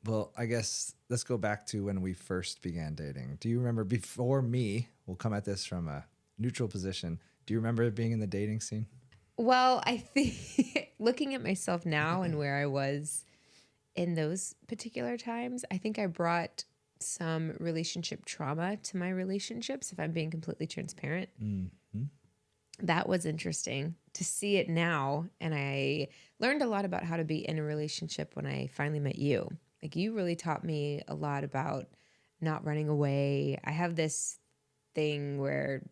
Well, I guess let's go back to when we first began dating. Do you remember before me? We'll come at this from a neutral position. Do you remember being in the dating scene? Well, I think looking at myself now and where I was in those particular times, I think I brought some relationship trauma to my relationships, if I'm being completely transparent. Mm-hmm. That was interesting to see it now. And I learned a lot about how to be in a relationship when I finally met you. Like, you really taught me a lot about not running away. I have this thing where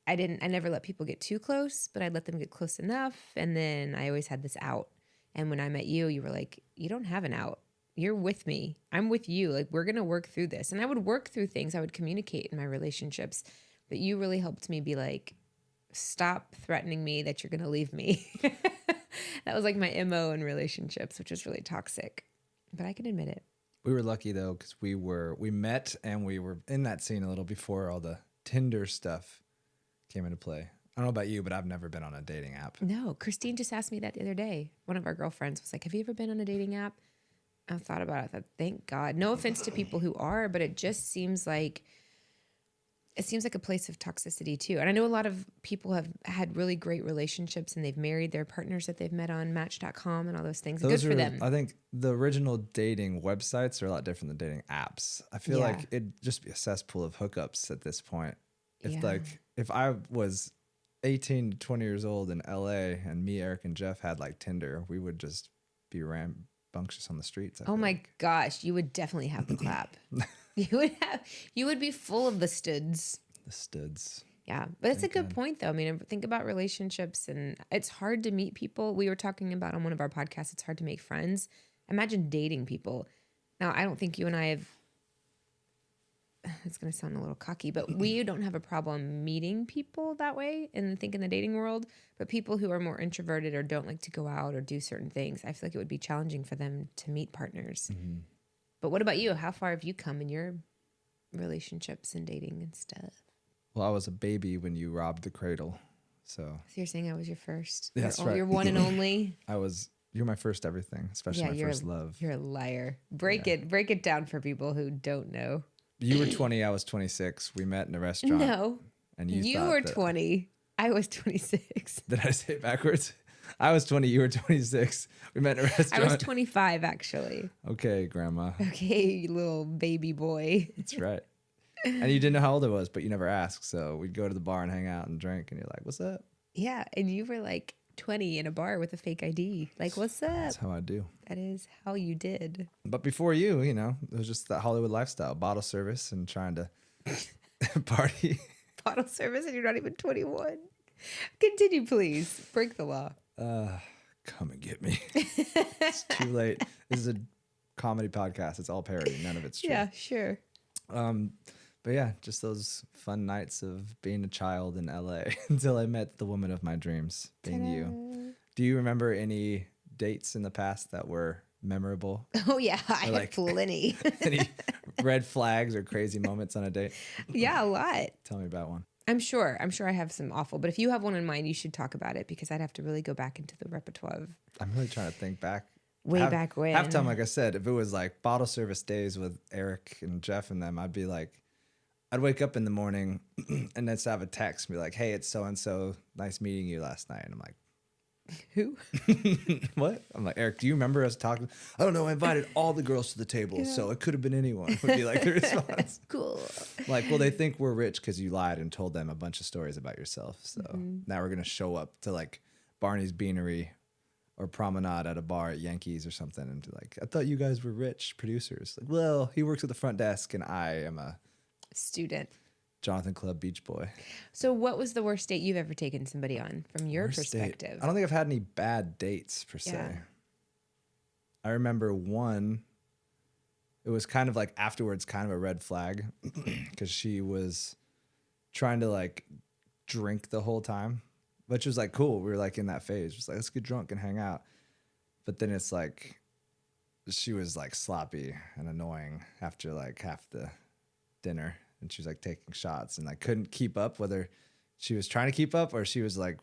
I never let people get too close, but I'd let them get close enough. And then I always had this out. And when I met you, you were like, you don't have an out. You're with me. I'm with you. Like, we're going to work through this. And I would work through things. I would communicate in my relationships. But you really helped me be like, stop threatening me that you're going to leave me. That was like my MO in relationships, which was really toxic. But I can admit it. We were lucky though, because we met and we were in that scene a little before all the Tinder stuff came into play. I don't know about you, but I've never been on a dating app. No, Christine just asked me that the other day. One of our girlfriends was like, have you ever been on a dating app? I thought about it. I thought, thank God. No offense to people who are, but it just seems like a place of toxicity too. And I know a lot of people have had really great relationships and they've married their partners that they've met on Match.com and all those things. Good for them. I think the original dating websites are a lot different than dating apps. I feel like it'd just be a cesspool of hookups at this point. If I was 18 to 20 years old in LA and me, Eric, and Jeff had like Tinder, we would just be rambunctious on the streets. Oh my gosh, you would definitely have the clap. You would be full of the studs. The studs. Yeah, but it's a good point though. I mean, think about relationships, and it's hard to meet people. We were talking about on one of our podcasts, it's hard to make friends. Imagine dating people. Now, I don't think you and I have, it's going to sound a little cocky, but we don't have a problem meeting people that way and think in the dating world. But people who are more introverted or don't like to go out or do certain things, I feel like it would be challenging for them to meet partners. Mm-hmm. But what about you? How far have you come in your relationships and dating and stuff? Well, I was a baby when you robbed the cradle. So you're saying I was your first? Yeah, that's right. You're one and only? You're my first everything, especially my first love. You're a liar. Break it down for people who don't know. You were 20, I was 26. We met in a restaurant. No. And you were 20. I was 26. Did I say it backwards? I was 20, you were 26. We met in a restaurant. I was 25, actually. Okay, Grandma. Okay, you little baby boy. That's right. And you didn't know how old I was, but you never asked. So we'd go to the bar and hang out and drink, and you're like, what's up? Yeah, and you were like 20 in a bar with a fake ID. Like, what's up? That's how I do. That is how you did. But before you, it was just that Hollywood lifestyle, bottle service and trying to party. Bottle service and you're not even 21. Continue, please. Break the law. Come and get me. It's too late. This is a comedy podcast. It's all parody. None of it's true. Yeah, sure. But yeah, just those fun nights of being a child in LA until I met the woman of my dreams, being you. Do you remember any dates in the past that were memorable? Oh yeah, I have plenty. Any red flags or crazy moments on a date? Yeah, a lot. Tell me about one. I'm sure I have some awful, but if you have one in mind, you should talk about it because I'd have to really go back into the repertoire of. I'm really trying to think back. Back when. Halftime, like I said, if it was like bottle service days with Eric and Jeff and them, I'd wake up in the morning and then have a text and be like, hey, it's so-and-so. Nice meeting you last night. And I'm like, who? What? I'm like, Eric, do you remember us talking? I don't know. I invited all the girls to the table, so it could have been anyone, would be like the response. Cool. Like, well, they think we're rich because you lied and told them a bunch of stories about yourself. So now we're going to show up to like Barney's Beanery or Promenade at a bar at Yankees or something and be like, I thought you guys were rich producers. Like, well, he works at the front desk and I am a student. Jonathan Club Beach Boy. So what was the worst date you've ever taken somebody on from your perspective? I don't think I've had any bad dates per se. I remember one, it was kind of like afterwards kind of a red flag because she was trying to like drink the whole time, which was like cool. We were like in that phase. Just like, let's get drunk and hang out. But then it's like, she was like sloppy and annoying after like half the dinner. And she was like taking shots and like couldn't keep up, whether she was trying to keep up or she was like,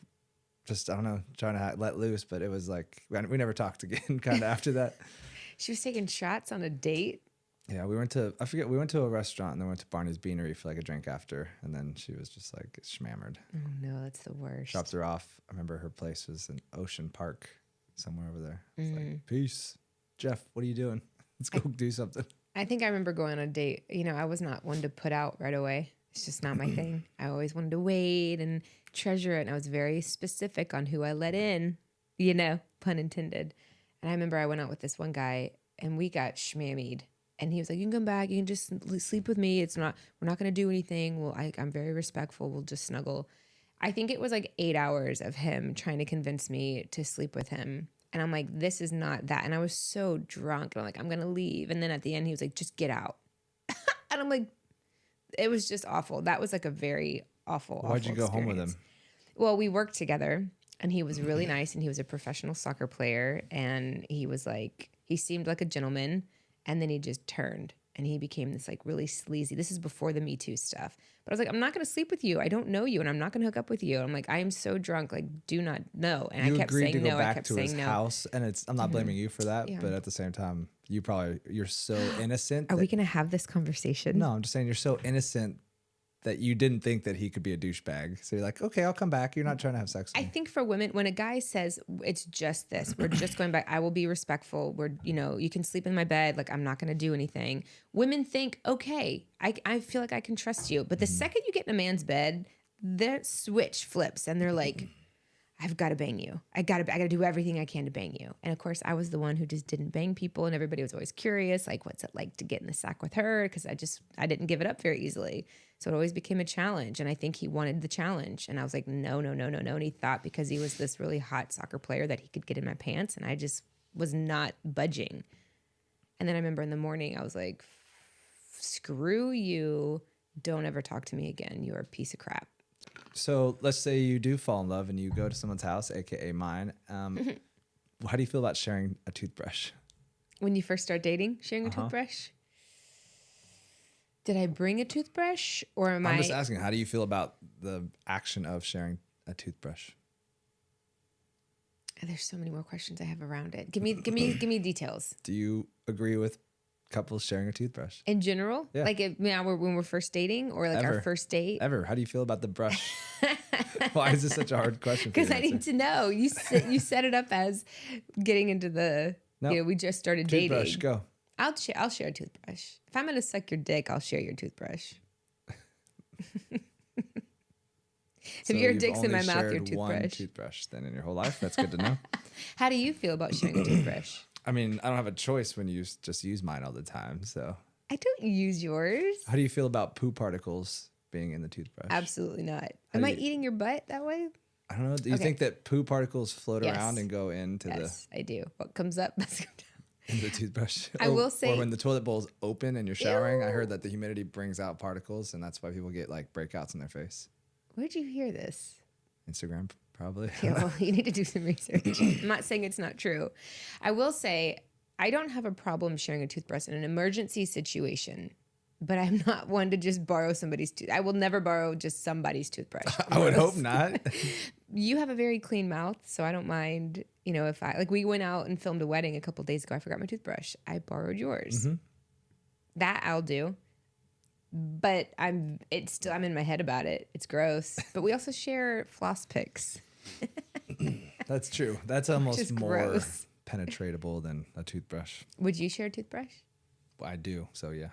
just, I don't know, trying to let loose. But it was like, we never talked again kind of after that. She was taking shots on a date. Yeah, we went to a restaurant and then went to Barney's Beanery for like a drink after, and then she was just like schmammered. Oh no, that's the worst. Dropped her off. I remember her place was in Ocean Park, somewhere over there. It's like, peace, Jeff. What are you doing? Let's go do something. I think I remember going on a date. You know, I was not one to put out right away. It's just not my thing. I always wanted to wait and treasure it, and I was very specific on who I let in. You know, pun intended. And I remember I went out with this one guy, and we got schmammied. And he was like, "You can come back. You can just sleep with me. We're not going to do anything. Well, I'm very respectful. We'll just snuggle." I think it was like 8 hours of him trying to convince me to sleep with him. And I'm like, this is not that. And I was so drunk. And I'm like, I'm going to leave. And then at the end, he was like, just get out. And I'm like, it was just awful. That was like a very awful, Why'd you go experience. home with him? Well, we worked together. And he was really nice. And he was a professional soccer player. And he was like, he seemed like a gentleman. And then he just turned and he became this like really sleazy. This is before the Me Too stuff. But I was like, I'm not going to sleep with you. I don't know you and I'm not going to hook up with you. I'm like, I am so drunk. Like, do not know. And You I kept agreed saying to go no. back I kept to saying his no. house, and I'm not blaming you for that, Yeah. but at the same time, you're so innocent. Are we going to have this conversation? No, I'm just saying you're so innocent that you didn't think that he could be a douchebag. So you're like, okay, I'll come back. You're not trying to have sex with I me. think for women, when a guy says it's just this, we're just going back, I will be respectful. You can sleep in my bed. Like, I'm not going to do anything. Women think, okay, I feel like I can trust you. But the second you get in a man's bed, their switch flips and they're like, I've got to bang you. I got to do everything I can to bang you. And of course, I was the one who just didn't bang people, and everybody was always curious, like, what's it like to get in the sack with her? Because I didn't give it up very easily. So it always became a challenge. And I think he wanted the challenge. And I was like, no. And he thought because he was this really hot soccer player that he could get in my pants. And I just was not budging. And then I remember in the morning, I was like, screw you. Don't ever talk to me again. You're a piece of crap. So let's say you do fall in love and you go to someone's house, aka mine. How do you feel about sharing a toothbrush? When you first start dating, sharing a toothbrush? Did I bring a toothbrush or am I'm just asking, how do you feel about the action of sharing a toothbrush? There's so many more questions I have around it. Give me details. Do you agree with couples sharing a toothbrush? In general? Yeah. Like when we're first dating or like our Ever. first date? Ever? How do you feel about the brush? Why is this such a hard question? Because I need to know. You set it up as getting into the, No. we just started Toothbrush, dating. go. I'll share a toothbrush. If I'm going to suck your dick, I'll share your toothbrush. So If your you've dick's in my only mouth, your shared one toothbrush. toothbrush then in your whole life. That's good to know. How do you feel about sharing a toothbrush? I mean, I don't have a choice when you just use mine all the time. So I don't use yours. how do you feel about poo particles being in the toothbrush? Absolutely not. How Am do I you- eating your butt that way? I don't know. Do you Okay. think that poo particles float Yes. around and go into Yes, I do. What comes up must come down. the toothbrush? I will say- or when the toilet bowl is open and you're showering, I heard that the humidity brings out particles, and that's why people get like breakouts in their face. Where'd you hear this? Instagram, probably. Yeah, well, you need to do some research. I'm not saying it's not true. I will say I don't have a problem sharing a toothbrush in an emergency situation, but I'm not one to just borrow somebody's tooth. I will never borrow just somebody's toothbrush. I would hope not. You have a very clean mouth, so I don't mind. You know, if we went out and filmed a wedding a couple days ago, I forgot my toothbrush. I borrowed yours. That I'll do. But I'm in my head about it. It's gross. But we also share floss picks. That's true. That's almost is more gross. penetratable than a toothbrush. Would you share a toothbrush? I do. So yeah.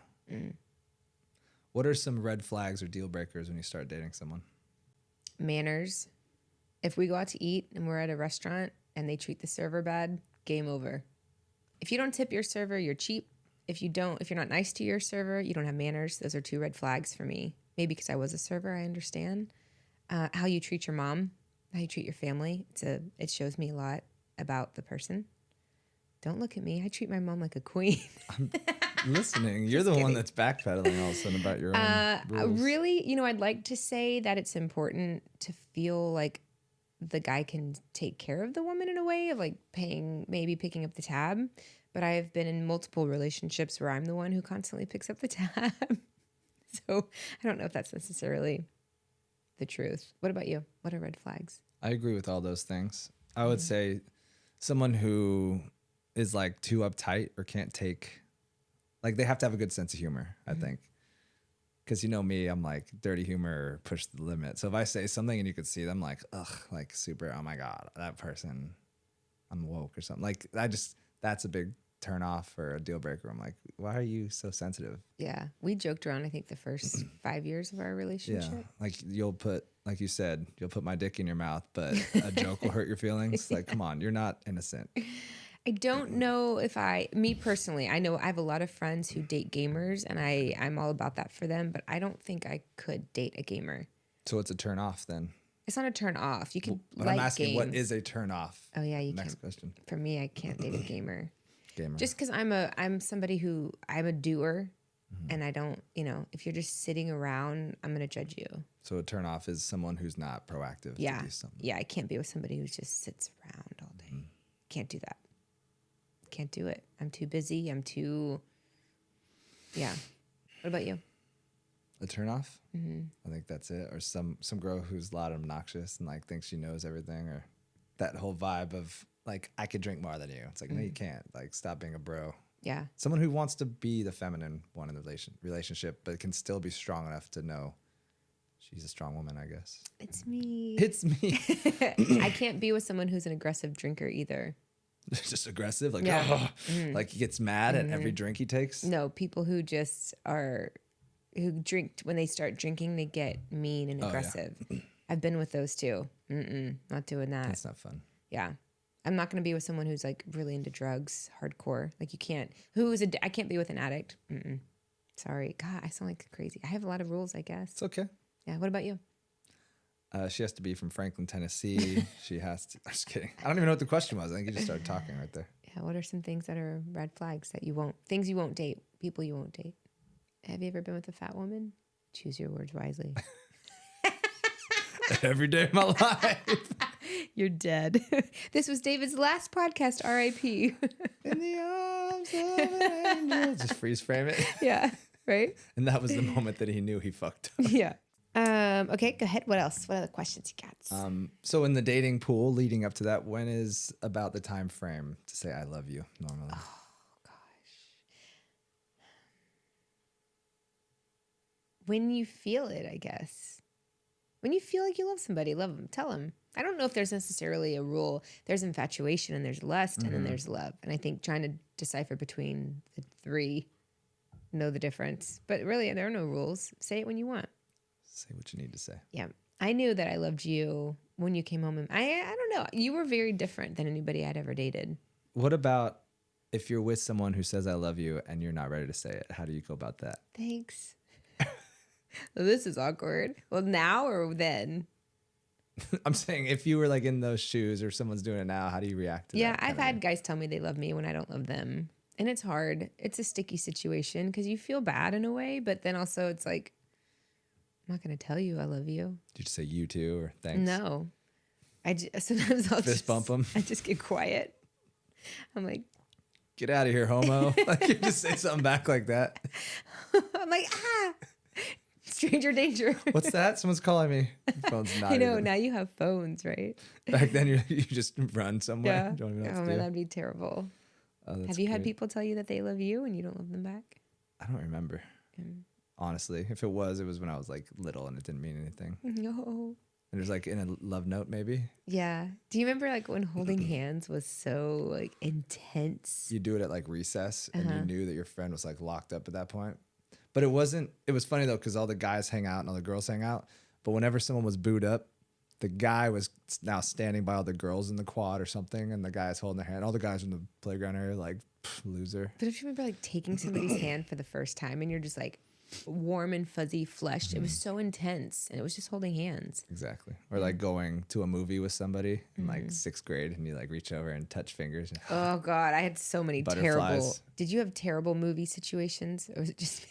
What are some red flags or deal breakers when you start dating someone? Manners. If we go out to eat and we're at a restaurant and they treat the server bad, game over. If you don't tip your server, you're cheap. If you're not nice to your server, you don't have manners. Those are 2 red flags for me. Maybe because I was a server, I understand. How you treat your mom, how you treat your family. It shows me a lot about the person. Don't look at me. I treat my mom like a queen. Listening. You're the one that's backpedaling all of a sudden about your own rules. Really, I'd like to say that it's important to feel like the guy can take care of the woman in a way of like picking up the tab. But I've been in multiple relationships where I'm the one who constantly picks up the tab. So I don't know if that's necessarily the truth. What about you? What are red flags? I agree with all those things. I would say someone who is like too uptight or can't take, like they have to have a good sense of humor, I think. Because you know me, I'm like dirty humor or push the limit. So if I say something and you could see them like, ugh, like super, oh my God, that person, I'm woke or something. Like that's a big turn off or a deal breaker. I'm like, why are you so sensitive? Yeah. We joked around, I think, the first 5 years of our Yeah. relationship. Like like you said, you'll put my dick in your mouth, but a joke will hurt your feelings. Like, come on, you're not innocent. I don't know if me personally, I know I have a lot of friends who date gamers and I'm all about that for them, but I don't think I could date a gamer. So it's a turn off then. It's not a turn off. You can But like I'm asking, games. what is a turn off? Oh yeah, you Next can. question. For me, I can't date a gamer. Gamer. Just because I'm somebody who I'm a doer, and I don't, if you're just sitting around, I'm gonna judge you. So a turn off is someone who's not proactive Yeah, to do something. yeah. I can't be with somebody who just sits around all day. Can't do that. Can't do it. I'm too busy. Yeah. What about you? A turn off? I think that's it. Or some girl who's loud and obnoxious and like thinks she knows everything, or that whole vibe of like, I could drink more than you. It's like, no, you can't. Like, stop being a bro. Yeah. Someone who wants to be the feminine one in the relationship, but can still be strong enough to know she's a strong woman, I guess. It's me. It's me. I can't be with someone who's an aggressive drinker either. Just aggressive, like, Yeah. like he gets mad at every drink he takes. No, people who just who drink, when they start drinking, they get mean and aggressive. I've been with those too. Not doing that. That's not fun. Yeah. I'm not going to be with someone who's like really into drugs, hardcore. Like you can't, I can't be with an addict. Sorry. God, I sound like crazy. I have a lot of rules, I guess. It's okay. Yeah. What about you? She has to be from Franklin, Tennessee. She has to, I'm just kidding. I don't even know what the question was. I think you just started talking right there. Yeah. What are some things that are red flags that things you won't date, people you won't date? Have you ever been with a fat woman? Choose your words wisely. Every day of my life. You're dead. This was David's last podcast, R.I.P. In the arms of an angel. Just freeze frame it. Yeah, right? And that was the moment that he knew he fucked up. Yeah. Okay, go ahead. What else? What other questions you got? So in the dating pool leading up to that, when is about the time frame to say I love you normally? Oh, gosh. When you feel it, I guess. When you feel like you love somebody, love them. Tell them. I don't know if there's necessarily a rule. There's infatuation and there's lust and then there's love. And I think trying to decipher between the three, know the difference. But really, there are no rules. Say it when you want. Say what you need to say. Yeah. I knew that I loved you when you came home. And I don't know. You were very different than anybody I'd ever dated. What about if you're with someone who says I love you and you're not ready to say it? How do you go about that? Thanks. Well, this is awkward. Well, now or then? I'm saying if you were like in those shoes or someone's doing it now, how do you react to that? Yeah, I've had guys tell me they love me when I don't love them. And it's hard. It's a sticky situation because you feel bad in a way, but then also it's like, I'm not going to tell you I love you. Did you just say you too or thanks? No. Sometimes I'll Fist bump them. I just get quiet. I'm like, get out of here, homo. Like you just say something back like that. I'm like, stranger danger. What's that? Someone's calling me. The phone's not I know. even. Now you have phones, right? Back then you just run somewhere. Yeah. You don't even know what Oh to man, do. that'd be terrible. Oh, that's Have you had great. people tell you that they love you and you don't love them back? I don't remember. Honestly, if it was when I was like little and it didn't mean anything. No. And there's like in a love note maybe. Yeah. Do you remember like when holding hands was so like intense? You do it at like recess and you knew that your friend was like locked up at that point. But it was funny though, because all the guys hang out and all the girls hang out. But whenever someone was booed up, the guy was now standing by all the girls in the quad or something, and the guy's holding their hand. All the guys in the playground area, like, loser. But if you remember like taking somebody's hand for the first time and you're just like warm and fuzzy fleshed, it was so intense and it was just holding hands. Exactly. Or like going to a movie with somebody in like 6th grade and you like reach over and touch fingers. And, Oh God, I had so many terrible. Butterflies. Did you have terrible movie situations? Or was it just me?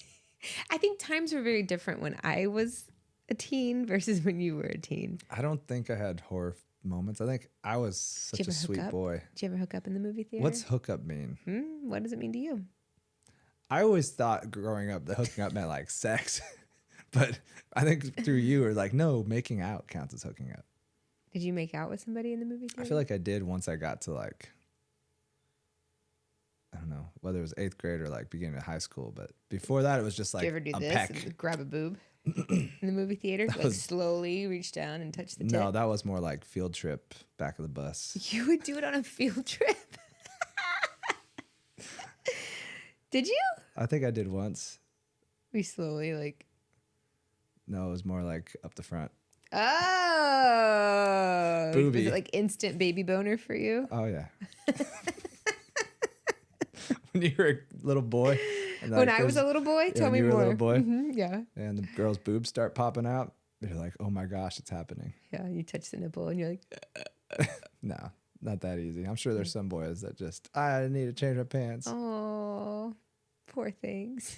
I think times were very different when I was a teen versus when you were a teen. I don't think I had horror moments. I think I was such Did you a ever hook sweet up? boy. Did you ever hook up in the movie theater? What's hookup mean? What does it mean to you? I always thought growing up that hooking up meant like sex. But I think through you are like, no, making out counts as hooking up. Did you make out with somebody in the movie theater? I feel like I did once I got to like I don't know whether it was 8th grade or like beginning of high school, but before that it was just Did like you ever do a this peck. and grab a boob in the movie theater? Like slowly reach down and touch the tip? No, that was more like field trip, back of the bus. You would do it on a field trip? Did you? I think I did once. We slowly like. No, it was more like up the front. Oh, Booby. was it like instant baby boner for you? Oh yeah. When you were a little boy. And When like, I was a little boy, tell when me you were more. a little boy, Yeah, and the girl's boobs start popping out, you're like, oh my gosh, it's happening. yeah. You touch the nipple and you're like, No, not that easy. I'm sure there's some boys that just, I need to change my pants. oh, poor things.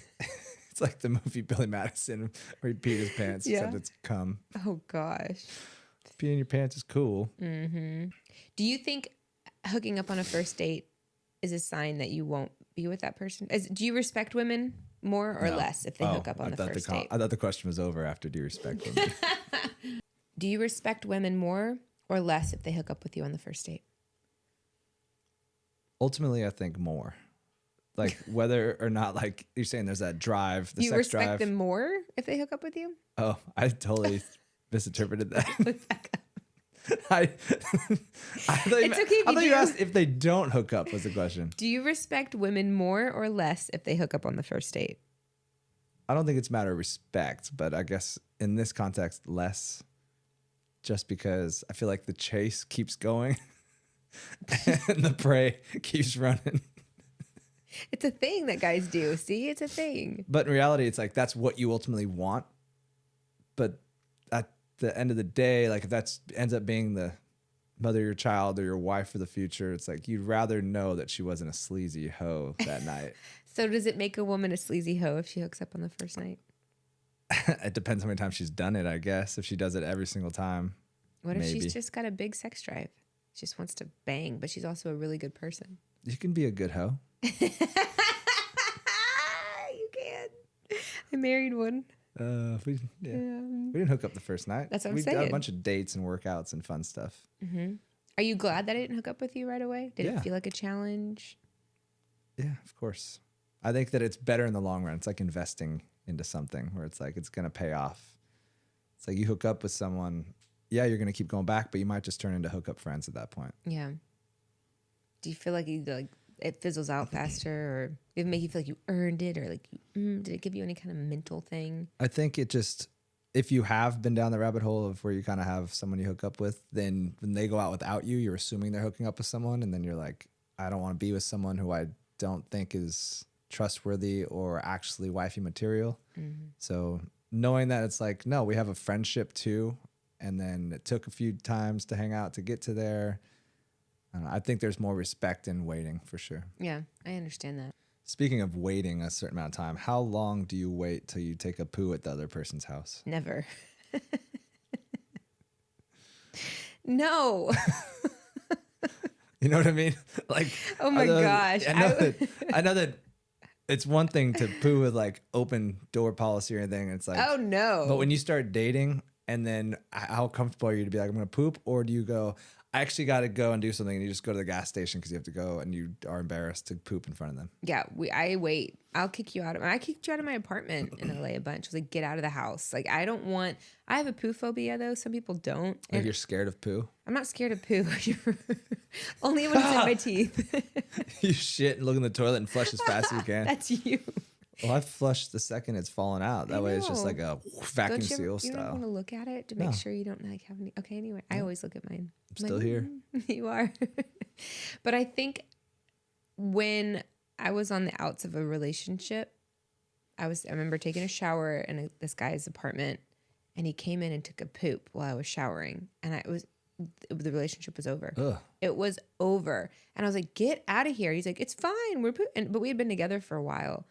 It's like the movie Billy Madison where he peed his pants, Yeah. except it's cum. Oh gosh. Peeing your pants is cool. Do you think hooking up on a first date is a sign that you won't be with that person? Do you respect women more or No. less if they hook up on the first date? I thought the question was over after do you respect women? Do you respect women more or less if they hook up with you on the first date? Ultimately, I think more. Like whether or not, like you're saying, there's that drive, the Do you sex respect drive. them more if they hook up with you? Oh, I totally misinterpreted that. I thought you, It's okay if I you thought you do. asked if they don't hook up was the question. Do you respect women more or less if they hook up on the first date? I don't think it's a matter of respect, but I guess in this context, less. Just because I feel like the chase keeps going and the prey keeps running. It's a thing that guys do. See, it's a thing. But in reality, it's like that's what you ultimately want. But at the end of the day, like if that's ends up being the mother of your child or your wife for the future, it's like you'd rather know that she wasn't a sleazy hoe that night. So does it make a woman a sleazy hoe if she hooks up on the first night? It depends how many times she's done it, I guess. If she does it every single time. What if maybe. she's just got a big sex drive? She just wants to bang, but she's also a really good person. You can be a good hoe. You can. I married one. We didn't hook up the first night. That's what I'm we saying. got a bunch of dates and workouts and fun stuff. Are you glad that I didn't hook up with you right away? Did Yeah. it feel like a challenge? Yeah, of course. I think that it's better in the long run. It's like investing into something where it's like it's going to pay off. It's like you hook up with someone, yeah, you're going to keep going back, but you might just turn into hookup friends at that point. Yeah. Do you feel like it fizzles out faster, or did it make you feel like you earned it, or like did it give you any kind of mental thing? I think it just, if you have been down the rabbit hole of where you kind of have someone you hook up with, then when they go out without you, you're assuming they're hooking up with someone. And then you're like, I don't want to be with someone who I don't think is trustworthy or actually wifey material. So knowing that it's like, no, we have a friendship too. And then it took a few times to hang out to get to there. I think there's more respect in waiting for sure. Yeah, I understand that. Speaking of waiting a certain amount of time, how long do you wait till you take a poo at the other person's house? Never. No. You know what I mean? Like, Oh my gosh. I know that it's one thing to poo with like open door policy or anything. It's like, Oh no. but when you start dating, and then how comfortable are you to be like, I'm going to poop? Or do you go, I actually got to go and do something, and you just go to the gas station because you have to go and you are embarrassed to poop in front of them? Yeah, I wait. I kicked you out of my apartment in LA a bunch. I was like, get out of the house. Like, I have a poo phobia though. Some people don't. Like And you're scared of poo? I'm not scared of poo. Only when it's in my teeth. You shit and look in the toilet and flush as fast as you can. That's you. Well, I flushed the second it's fallen out. That way it's just know. like a vacuum Don't you seal you don't style. want to look at it to make No. sure you don't like have any. Okay, anyway, I always look at mine. I'm still here. You are. But I think when I was on the outs of a relationship, I remember taking a shower in this guy's apartment, and he came in and took a poop while I was showering, and the relationship was over. Ugh. It was over, and I was like, "Get out of here!" He's like, "It's fine, but we had been together for a while.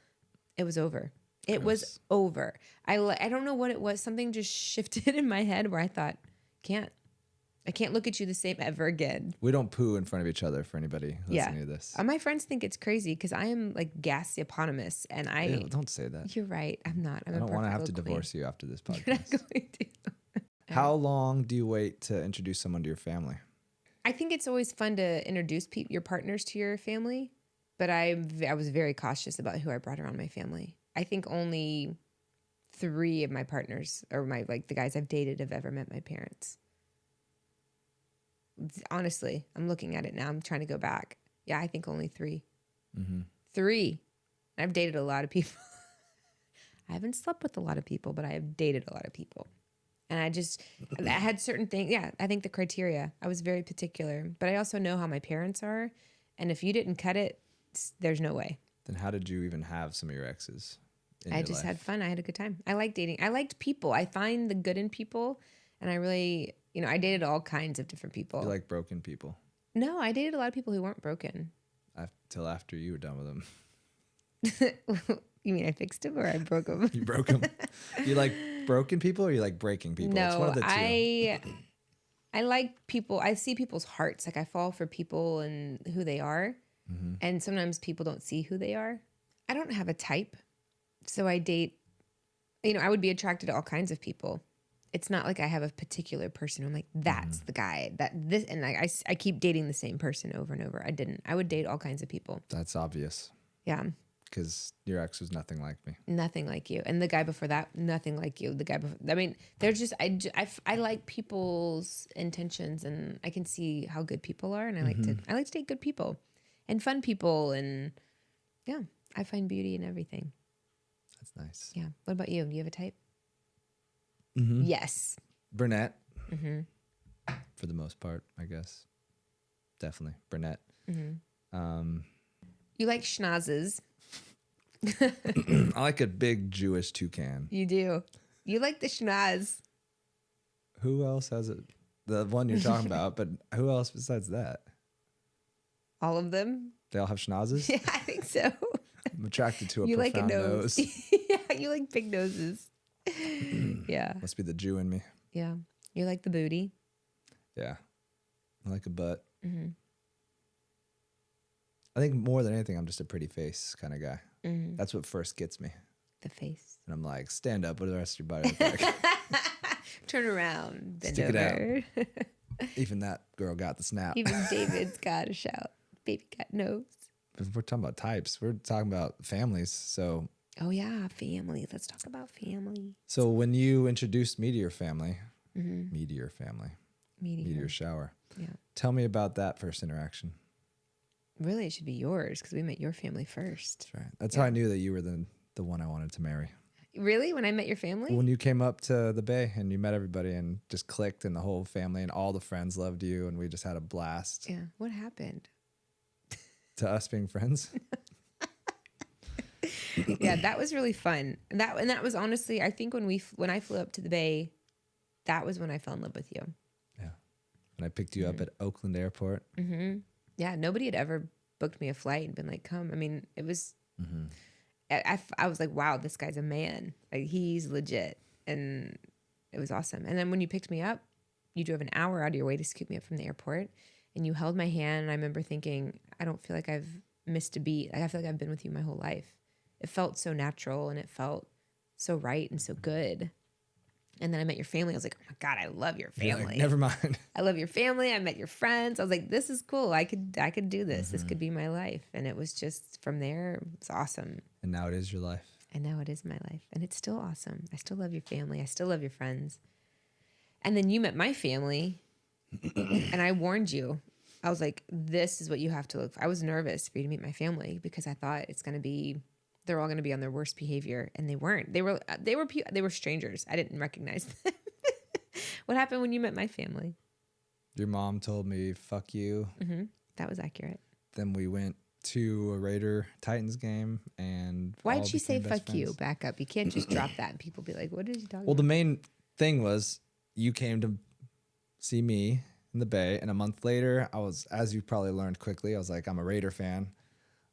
It was over. It was over. I don't know what it was. Something just shifted in my head where I thought, I can't look at you the same ever again." We don't poo in front of each other for anybody listening to this. My friends think it's crazy because I am like gas eponymous, and Ew, don't say that. You're right. I'm not. I don't want to have to divorce you after this You're not podcast. going to. How long do you wait to introduce someone to your family? I think it's always fun to introduce your partners to your family. But I was very cautious about who I brought around my family. I think only 3 of my partners or the guys I've dated have ever met my parents. Honestly, I'm looking at it now. I'm trying to go back. Yeah, I think only 3. Mm-hmm. 3. I've dated a lot of people. I haven't slept with a lot of people, but I have dated a lot of people. And I had certain things. Yeah, I think the criteria, I was very particular. But I also know how my parents are. And if you didn't cut it, there's no way. Then how did you even have some of your exes in I your just life? had fun. I had a good time. I like dating. I liked people. I find the good in people. And I really, I dated all kinds of different people. You like broken people? No, I dated a lot of people who weren't broken. Till after you were done with them. You mean I fixed them or I broke them? You broke them. You like broken people or you like breaking people? No, it's one of the two. I like people. I see people's hearts. Like I fall for people and who they are. Mm-hmm. And sometimes people don't see who they are. I don't have a type. So I date, I would be attracted to all kinds of people. It's not like I have a particular person. I'm like, that's the guy and I keep dating the same person over and over. I would date all kinds of people. That's obvious. Yeah. Because your ex was nothing like me. Nothing like you. And the guy before that, nothing like you. The guy before, they're just, I like people's intentions and I can see how good people are. And I like to date good people and fun people. And yeah, I find beauty in everything. That's nice. Yeah. What about you? Do you have a type? Mm-hmm. Yes. Brunette. Mm-hmm. For the most part, I guess. Definitely. Brunette. Mm-hmm. You like schnozzes. I like a big Jewish toucan. You do. You like the schnoz. Who else has it? The one you're talking about, but who else besides that? All of them? They all have schnozzes? Yeah, I think so. I'm attracted to a You profound like a nose. Yeah, you like big noses. Yeah. Must be the Jew in me. Yeah. You like the booty. Yeah. I like a butt. Mm-hmm. I think more than anything, I'm just a pretty face kind of guy. Mm-hmm. That's what first gets me. The face. And I'm like, stand up. What do the rest of your body look like? Turn around. Bend Stick over. it out. Even that girl got the snap. Even David's got a shout. Baby got nose. If we're talking about types, we're talking about families. So, Oh, yeah. Families. Let's talk about family. so when you introduced me to your family, Mm-hmm. me to your family, Meteor. meteor shower, Yeah. tell me about that first interaction. Really, it should be yours because we met your family first. That's right. That's how I knew that you were the one I wanted to marry. Really? When I met your family? When you came up to the Bay and you met everybody and just clicked and the whole family and all the friends loved you and we just had a blast. Yeah. What happened? To us being friends. Yeah, that was really fun. And that was honestly, I think when I flew up to the Bay, that was when I fell in love with you. Yeah. And I picked you up at Oakland Airport. Mm-hmm. Yeah, nobody had ever booked me a flight and been like, come. I mean, it was, I was like, wow, this guy's a man. Like, he's legit. And it was awesome. And then when you picked me up, you drove an hour out of your way to scoop me up from the airport. And you held my hand. And I remember thinking, I don't feel like I've missed a beat. Like, I feel like I've been with you my whole life. It felt so natural and it felt so right and so good. And then I met your family. I was like, oh my God, I love your You're family. like, never mind. I love your family. I met your friends. I was like, this is cool. I could do this. This could be my life. And it was just from there, it's awesome. And now it is your life. And now it is my life. And it's still awesome. I still love your family. I still love your friends. And then you met my family and I warned you. I was like, this is what you have to look for. I was nervous for you to meet my family because I thought they're all going to be on their worst behavior. And they weren't. They were strangers. I didn't recognize them. What happened when you met my family? Your mom told me, fuck you. Mm-hmm. That was accurate. Then we went to a Raider Titans game and Why'd all she say became best fuck you? friends. Back up. You can't just drop that and people be like, what is he talking Well, about? the main thing was you came to see me in the Bay, and a month later, I was, as you probably learned quickly, I was like, I'm a Raider fan.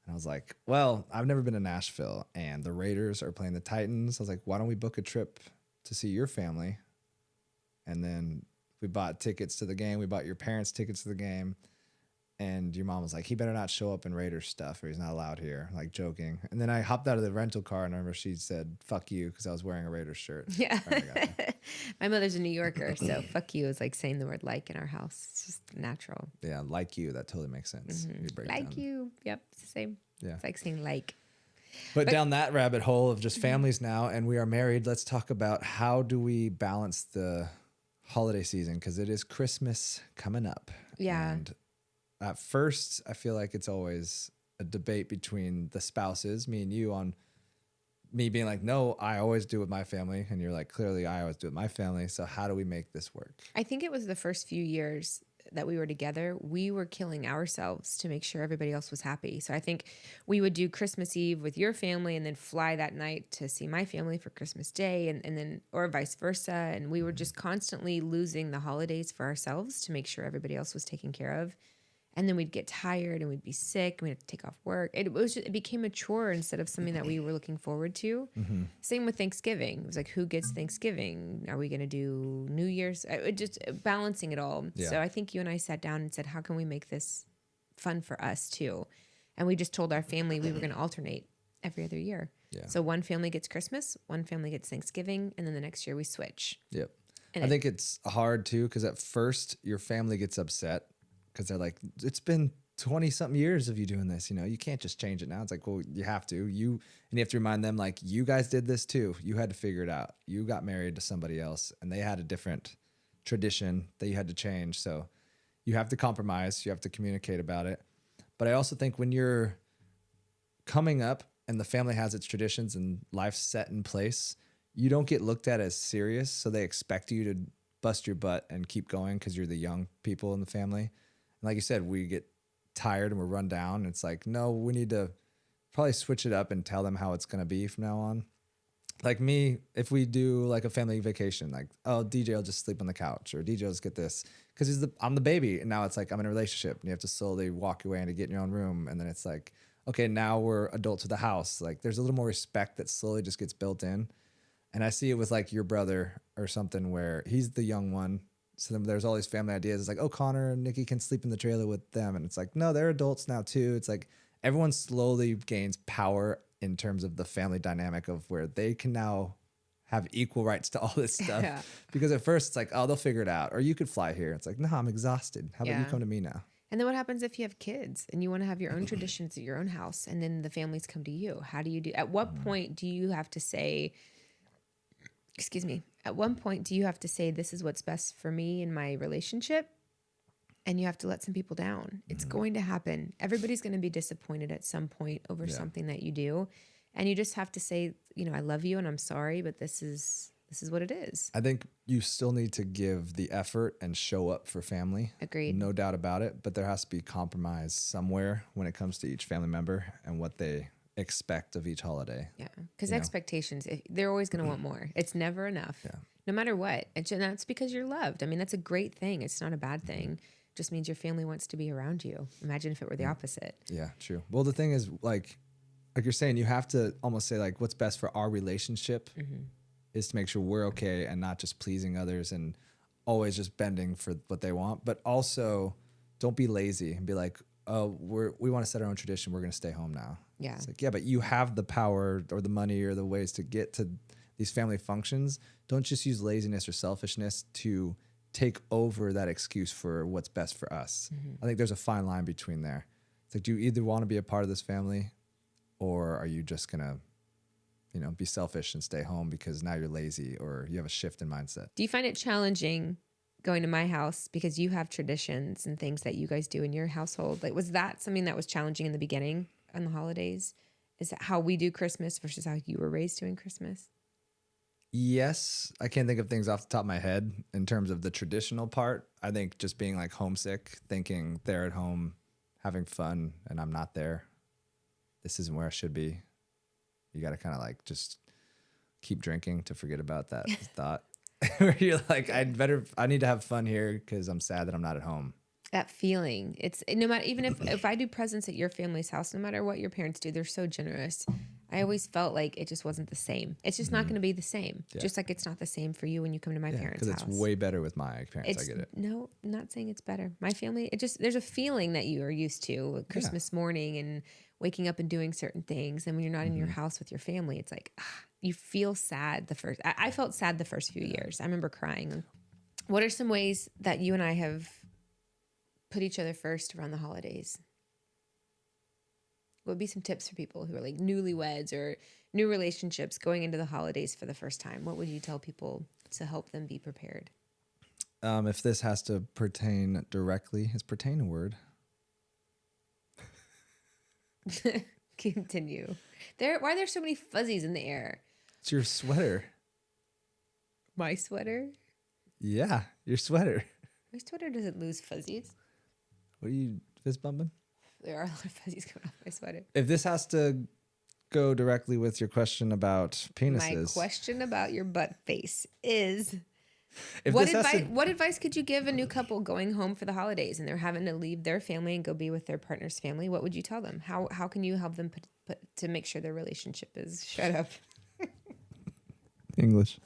And I was like, well, I've never been to Nashville, and the Raiders are playing the Titans. I was like, why don't we book a trip to see your family? And then we bought tickets to the game. We bought your parents tickets to the game. And your mom was like, he better not show up in Raiders stuff or he's not allowed here, like joking. And then I hopped out of the rental car and I remember she said, fuck you, because I was wearing a Raiders shirt. Yeah. Right, I got that. My mother's a New Yorker, so fuck you is like saying the word like in our house. It's just natural. Yeah, like you, that totally makes sense. Your breakdown. Like you. Yep, it's the same. Yeah. It's like saying like. But down that rabbit hole of just families now, and we are married, let's talk about how do we balance the holiday season? Because it is Christmas coming up. Yeah. And at first, I feel like it's always a debate between the spouses, me and you, on me being like, no, I always do with my family. And you're like, clearly, I always do with my family. So how do we make this work? I think it was the first few years that we were together, we were killing ourselves to make sure everybody else was happy. So I think we would do Christmas Eve with your family and then fly that night to see my family for Christmas Day and then, or vice versa. And we were just constantly losing the holidays for ourselves to make sure everybody else was taken care of. And then we'd get tired and we'd be sick and we'd have to take off work. It became a chore instead of something that we were looking forward to. Same with Thanksgiving. It was like, who gets Thanksgiving? Are we going to do New Year's? Just balancing it all. Yeah. So I think you and I sat down and said, how can we make this fun for us too? And we just told our family we were going to alternate every other year. Yeah. So one family gets Christmas, one family gets Thanksgiving, and then the next year we switch. Yep. And I think it's hard too, because at first your family gets upset because they're like, it's been 20 something years of you doing this. You know, you can't just change it now. It's like, well, you have to. And you have to remind them, like, you guys did this too. You had to figure it out. You got married to somebody else and they had a different tradition that you had to change. So you have to compromise. You have to communicate about it. But I also think when you're coming up and the family has its traditions and life's set in place, you don't get looked at as serious. So they expect you to bust your butt and keep going because you're the young people in the family. And like you said, we get tired and we're run down. And it's like, no, we need to probably switch it up and tell them how it's going to be from now on. Like me, if we do like a family vacation, like, oh, DJ will just sleep on the couch or DJ will just get this because I'm the baby. And now it's like, I'm in a relationship and you have to slowly walk away and to get in your own room. And then it's like, okay, now we're adults of the house. Like there's a little more respect that slowly just gets built in. And I see it with like your brother or something where he's the young one. So then there's all these family ideas. It's like, oh, Connor and Nikki can sleep in the trailer with them. And it's like, no, they're adults now too. It's like everyone slowly gains power in terms of the family dynamic of where they can now have equal rights to all this stuff. Yeah. Because at first it's like, oh, they'll figure it out. Or you could fly here. It's like, no, I'm exhausted. How about you Yeah. come to me now? And then what happens if you have kids and you want to have your own traditions at your own house and then the families come to you? How do you do? At what point do you have to say, excuse me, at one point do you have to say, this is what's best for me in my relationship? And you have to let some people down. It's going to happen. Everybody's going to be disappointed at some point over something that you do. And you just have to say, you know, I love you and I'm sorry, but this is what it is. I think you still need to give the effort and show up for family. Agreed. No doubt about it. But there has to be compromise somewhere when it comes to each family member and what they expect of each holiday. Yeah. Because You know? expectations, they're always going to want more. It's never enough. Yeah. No matter what. And that's because you're loved. I mean, that's a great thing. It's not a bad thing. Just means your family wants to be around you. Imagine if it were the opposite. Yeah, true. Well, the thing is, like you're saying, you have to almost say like, what's best for our relationship is to make sure we're okay and not just pleasing others and always just bending for what they want. But also, don't be lazy and be like, oh, we want to set our own tradition. We're going to stay home now. Yeah. It's like, yeah, but you have the power or the money or the ways to get to these family functions. Don't just use laziness or selfishness to take over that excuse for what's best for us. I think there's a fine line between there. It's like, do you either want to be a part of this family or are you just going to, you know, be selfish and stay home because now you're lazy or you have a shift in mindset? Do you find it challenging going to my house because you have traditions and things that you guys do in your household? Like, was that something that was challenging in the beginning on the holidays? Is that how we do Christmas versus how you were raised doing Christmas? Yes, I can't think of things off the top of my head in terms of the traditional part. I think just being like homesick, thinking they're at home having fun and I'm not there. This isn't where I should be. You got to kind of like just keep drinking to forget about that thought. Where you're like, I need to have fun here because I'm sad that I'm not at home. That feeling, it's no matter, even if I do presents at your family's house, no matter what your parents do, they're so generous. I always felt like it just wasn't the same. It's just not going to be the same. Yeah. Just like it's not the same for you when you come to my parents' house. Because it's way better with my parents. I get it. No, I'm not saying it's better. My family, there's a feeling that you are used to Christmas morning and waking up and doing certain things. And when you're not in your house with your family, it's like, you feel sad I felt sad the first few years. I remember crying. What are some ways that you and I have put each other first around the holidays? What would be some tips for people who are like newlyweds or new relationships going into the holidays for the first time? What would you tell people to help them be prepared? If this has to pertain directly, is pertain a word? Continue. Why are there so many fuzzies in the air? It's your sweater. My sweater? Yeah, your sweater. My sweater doesn't lose fuzzies. What are you fist bumping? There are a lot of fuzzies coming off my sweater. If this has to go directly with your question about penises. My question about your butt face is If what this has to- what advice could you give a new couple going home for the holidays and they're having to leave their family and go be with their partner's family? What would you tell them? How can you help them put to make sure their relationship is shut up? English.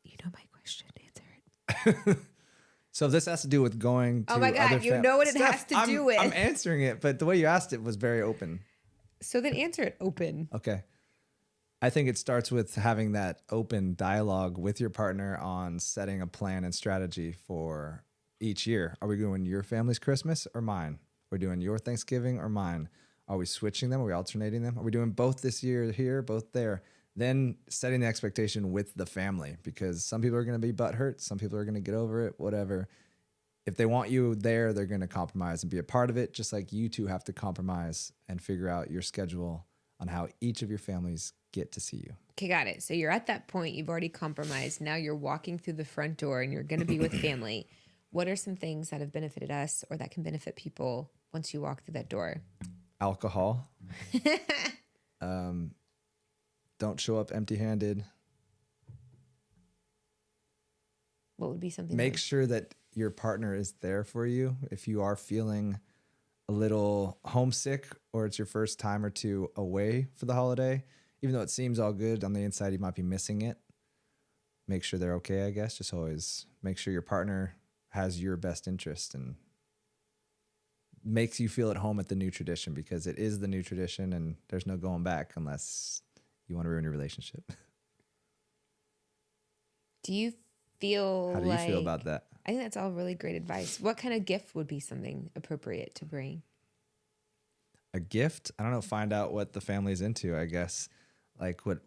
You know my question. Answer it. So if this has to do with going to Oh my God, you know what it has to do with. I'm answering it, but the way you asked it was very open. So then answer it open. Okay. I think it starts with having that open dialogue with your partner on setting a plan and strategy for each year. Are we doing your family's Christmas or mine? We're doing your Thanksgiving or mine? Are we switching them? Are we alternating them? Are we doing both this year here, both there? Then setting the expectation with the family, because some people are going to be butthurt. Some people are going to get over it, whatever. If they want you there, they're going to compromise and be a part of it, just like you two have to compromise and figure out your schedule on how each of your families get to see you. Okay, got it. So you're at that point. You've already compromised. Now you're walking through the front door and you're going to be with family. What are some things that have benefited us or that can benefit people once you walk through that door? Alcohol. Don't show up empty-handed. What would be something? Make sure that your partner is there for you. If you are feeling a little homesick or it's your first time or two away for the holiday, even though it seems all good on the inside, you might be missing it. Make sure they're okay, I guess. Just always make sure your partner has your best interest and makes you feel at home at the new tradition, because it is the new tradition and there's no going back unless you want to ruin your relationship. Do you feel How do you feel about that? I think that's all really great advice. What kind of gift would be something appropriate to bring? A gift? I don't know. Find out what the family's into, I guess. Like what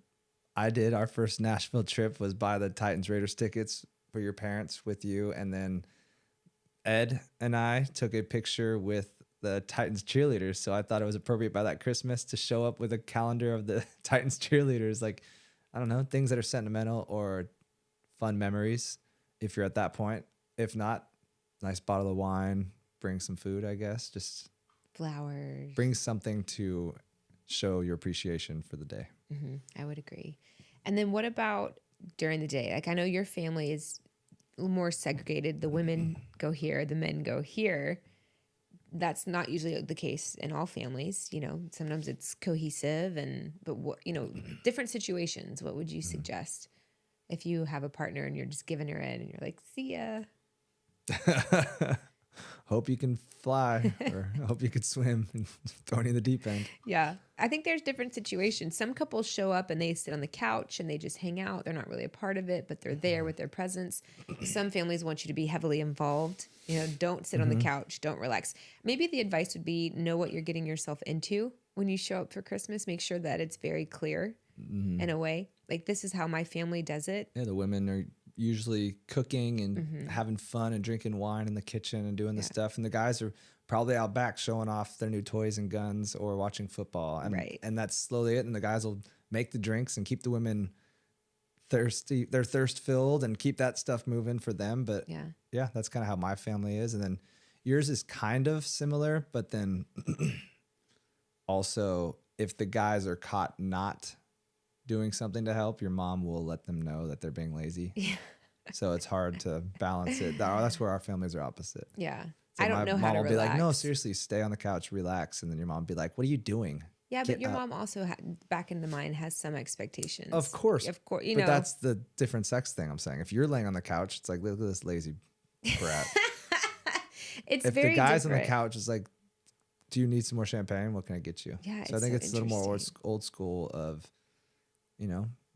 I did, our first Nashville trip was buy the Titans Raiders tickets for your parents with you. And then Ed and I took a picture with the Titans cheerleaders. So I thought it was appropriate by that Christmas to show up with a calendar of the Titans cheerleaders. Like, I don't know, things that are sentimental or fun memories if you're at that point. If not, nice bottle of wine, bring some food, I guess. Just flowers. Bring something to show your appreciation for the day. I would agree. And then what about during the day? Like, I know your family is more segregated. The women go here, the men go here. That's not usually the case in all families. You know, sometimes it's cohesive but what, different situations. What would you suggest if you have a partner and you're just giving her in and you're like, see ya? Hope you can fly or hope you can swim and throw you in the deep end. Yeah. I think there's different situations. Some couples show up and they sit on the couch and they just hang out. They're not really a part of it, but they're there with their presence. Some families want you to be heavily involved. Don't sit on the couch. Don't relax. Maybe the advice would be know what you're getting yourself into when you show up for Christmas. Make sure that it's very clear in a way. Like, this is how my family does it. Yeah, the women are usually cooking and having fun and drinking wine in the kitchen and doing the stuff. And the guys are probably out back showing off their new toys and guns or watching football. And that's slowly it. And the guys will make the drinks and keep the women thirsty. They're thirst filled and keep that stuff moving for them. But yeah, that's kind of how my family is. And then yours is kind of similar, but then also if the guys are caught not doing something to help, your mom will let them know that they're being lazy. Yeah. So it's hard to balance it. That's where our families are opposite. Yeah. So I don't know how to relax. My mom will be like, no, seriously, stay on the couch, relax. And then your mom will be like, what are you doing? Yeah, but your mom also, back in the mind, has some expectations. Of course. But that's the different sex thing I'm saying. If you're laying on the couch, it's like, look at this lazy brat. If the guy's on the couch is like, do you need some more champagne? What can I get you? Yeah, so I think it's a little more old school of,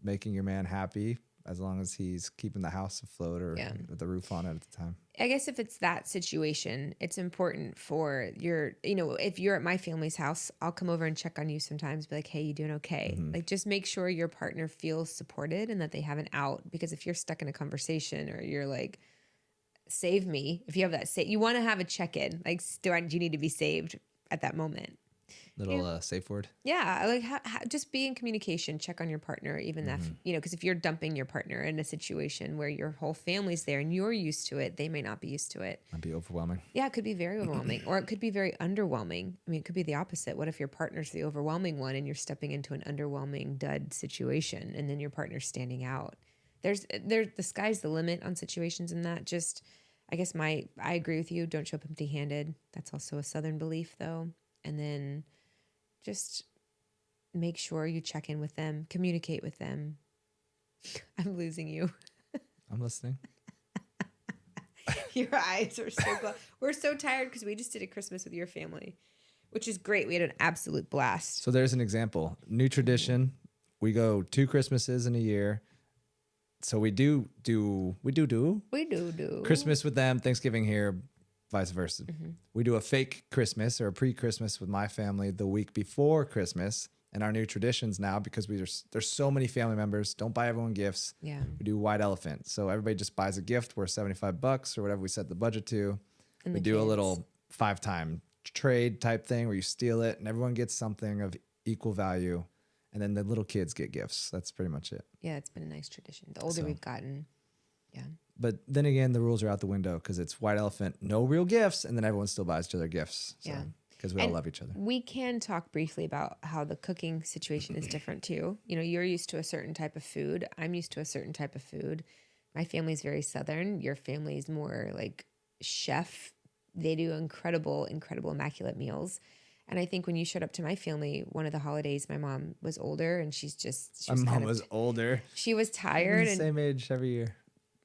making your man happy, as long as he's keeping the house afloat or Yeah. with the roof on it at the time. I guess if it's that situation, it's important for if you're at my family's house, I'll come over and check on you sometimes, be like, hey, you doing okay? Like, just make sure your partner feels supported and that they have an out. Because if you're stuck in a conversation or you're like, save me, if you have that, you want to have a check-in. Like, do you need to be saved at that moment? Little safe word. Yeah, like just be in communication, check on your partner, even if, because if you're dumping your partner in a situation where your whole family's there and you're used to it, they may not be used to it. Might be overwhelming. Yeah, it could be very overwhelming, or it could be very underwhelming. I mean, it could be the opposite. What if your partner's the overwhelming one and you're stepping into an underwhelming dud situation and then your partner's standing out? The sky's the limit on situations in that. Just, I guess I agree with you. Don't show up empty-handed. That's also a Southern belief though. And then just make sure you check in with them, communicate with them. I'm losing you. I'm listening. Your eyes are so close. We're so tired because we just did a Christmas with your family, which is great. We had an absolute blast. So there's an example. New tradition. We go 2 Christmases in a year. So we do Christmas with them, Thanksgiving here, vice versa. We do a fake Christmas or a pre-Christmas with my family the week before Christmas. And our new traditions now, because there's so many family members, don't buy everyone gifts. Yeah. We do white elephant. So everybody just buys a gift worth $75 or whatever we set the budget to. And we the do a kids. little 5-time trade type thing where you steal it and everyone gets something of equal value. And then the little kids get gifts. That's pretty much it. Yeah, it's been a nice tradition. The older we've gotten. Yeah. But then again, the rules are out the window because it's white elephant, no real gifts, and then everyone still buys each other gifts. So, Yeah. because we all love each other. We can talk briefly about how the cooking situation is different too. You're used to a certain type of food. I'm used to a certain type of food. My family's very Southern. Your family's more like chef. They do incredible, immaculate meals. And I think when you showed up to my family, one of the holidays, my mom was older and My mom was older. She was tired. And same age every year.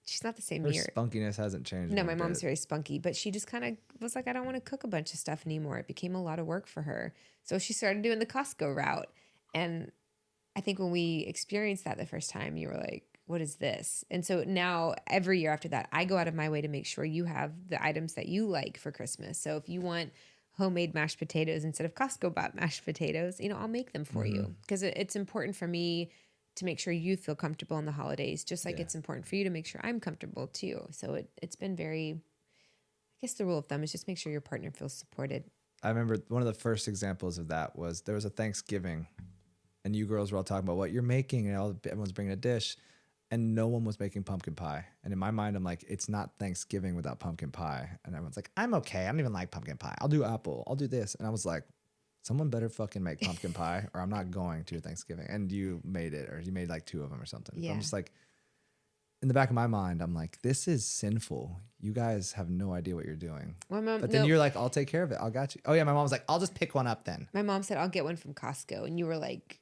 she's not the same Her year. spunkiness hasn't changed. No, my mom's very spunky, but she just kind of was like, I don't want to cook a bunch of stuff anymore. It became a lot of work for her. So she started doing the Costco route. And I think when we experienced that the first time, you were like, what is this? And so now every year after that, I go out of my way to make sure you have the items that you like for Christmas. So if you want homemade mashed potatoes instead of Costco bought mashed potatoes, I'll make them for you because it's important for me to make sure you feel comfortable in the holidays, just like it's important for you to make sure I'm comfortable too. So it's been very, I guess the rule of thumb is just make sure your partner feels supported. I remember one of the first examples of that was there was a Thanksgiving and you girls were all talking about what you're making and everyone's bringing a dish and no one was making pumpkin pie. And in my mind, I'm like, it's not Thanksgiving without pumpkin pie. And everyone's like, I'm okay. I don't even like pumpkin pie. I'll do apple. I'll do this. And I was like, someone better fucking make pumpkin pie or I'm not going to your Thanksgiving. And you made it, or you made like 2 of them or something. Yeah. I'm just like, in the back of my mind, I'm like, this is sinful. You guys have no idea what you're doing. My mom, But then you're like, I'll take care of it. I got you. Oh yeah, my mom was like, I'll just pick one up then. My mom said, I'll get one from Costco. And you were like,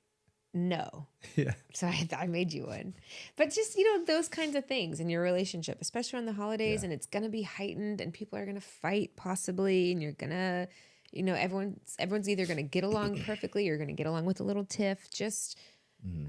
no. Yeah. So I made you one. But just, those kinds of things in your relationship, especially on the holidays, and it's going to be heightened and people are going to fight possibly. And you're going to, everyone's either going to get along perfectly or going to get along with a little tiff. Just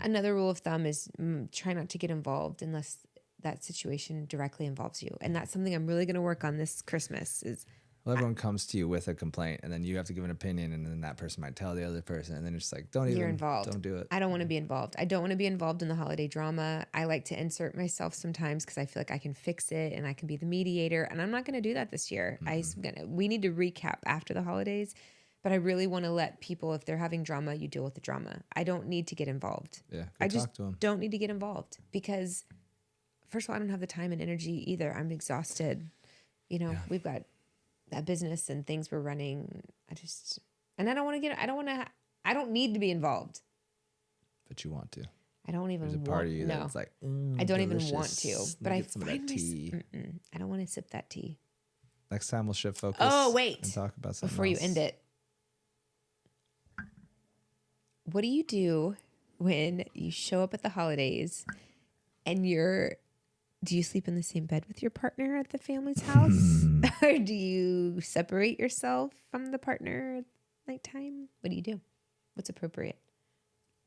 another rule of thumb is try not to get involved unless that situation directly involves you. And that's something I'm really going to work on this Christmas is Well, everyone comes to you with a complaint, and then you have to give an opinion, and then that person might tell the other person, and then it's like, you're involved. Don't do it. I don't want to be involved. I don't want to be involved in the holiday drama. I like to insert myself sometimes because I feel like I can fix it and I can be the mediator. And I'm not going to do that this year. We need to recap after the holidays, but I really want to let people, if they're having drama, you deal with the drama. I don't need to get involved. Yeah, I just talk to them. don't need to get involved because, first of all, I don't have the time and energy either. I'm exhausted. We've got that business and things we're running. I don't need to be involved. But you want to. I don't even There's a want part of you no. that's like, I don't even want to. But I get some of that tea. I don't want to sip that tea. Next time we'll shift focus. Oh, wait. And talk about something Before you else. end it. What do you do when you show up at the holidays and do you sleep in the same bed with your partner at the family's house? Or do you separate yourself from the partner at nighttime? What do you do? What's appropriate?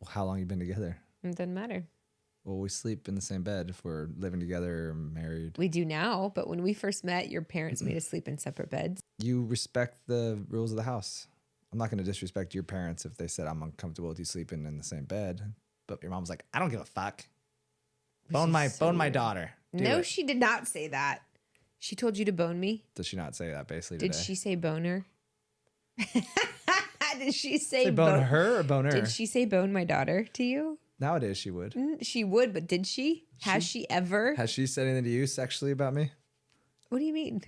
How long you been together? It doesn't matter. Well, we sleep in the same bed if we're living together or married. We do now, but when we first met, your parents made us sleep in separate beds. You respect the rules of the house. I'm not going to disrespect your parents if they said I'm uncomfortable with you sleeping in the same bed. But your mom's like, I don't give a fuck. Bone my daughter. No, she did not say that. She told you to bone me. Does she not say that basically today? Did she say boner? Did she say bone her or boner? Did she say bone my daughter to you? Nowadays she would. She would, but did she? Has she ever? Has she said anything to you sexually about me? What do you mean?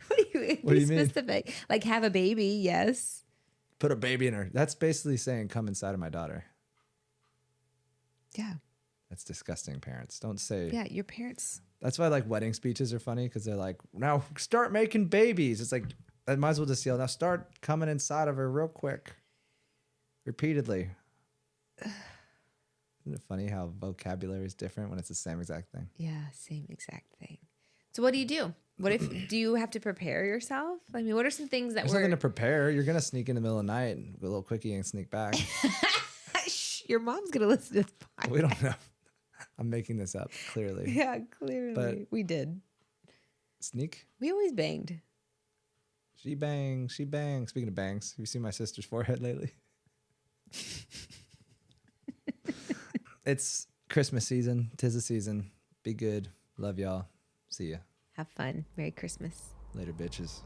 What do you mean? Specific. Like have a baby, yes. Put a baby in her. That's basically saying come inside of my daughter. Yeah. That's disgusting, parents. Don't say. Yeah, your parents. That's why like wedding speeches are funny because they're like, now start making babies. It's like, I might as well just yell, now start coming inside of her real quick. Repeatedly. Isn't it funny how vocabulary is different when it's the same exact thing? Yeah, same exact thing. So what do you do? What if, do you have to prepare yourself? I mean, what are some things that There's nothing to prepare. You're going to sneak in the middle of the night and go a little quickie and sneak back. Your mom's going to listen to this podcast. We don't know. I'm making this up, clearly. Yeah, clearly. But we did. Sneak? We always banged. She bangs. Speaking of bangs, have you seen my sister's forehead lately? It's Christmas season. 'Tis the season. Be good. Love y'all. See ya. Have fun. Merry Christmas. Later, bitches.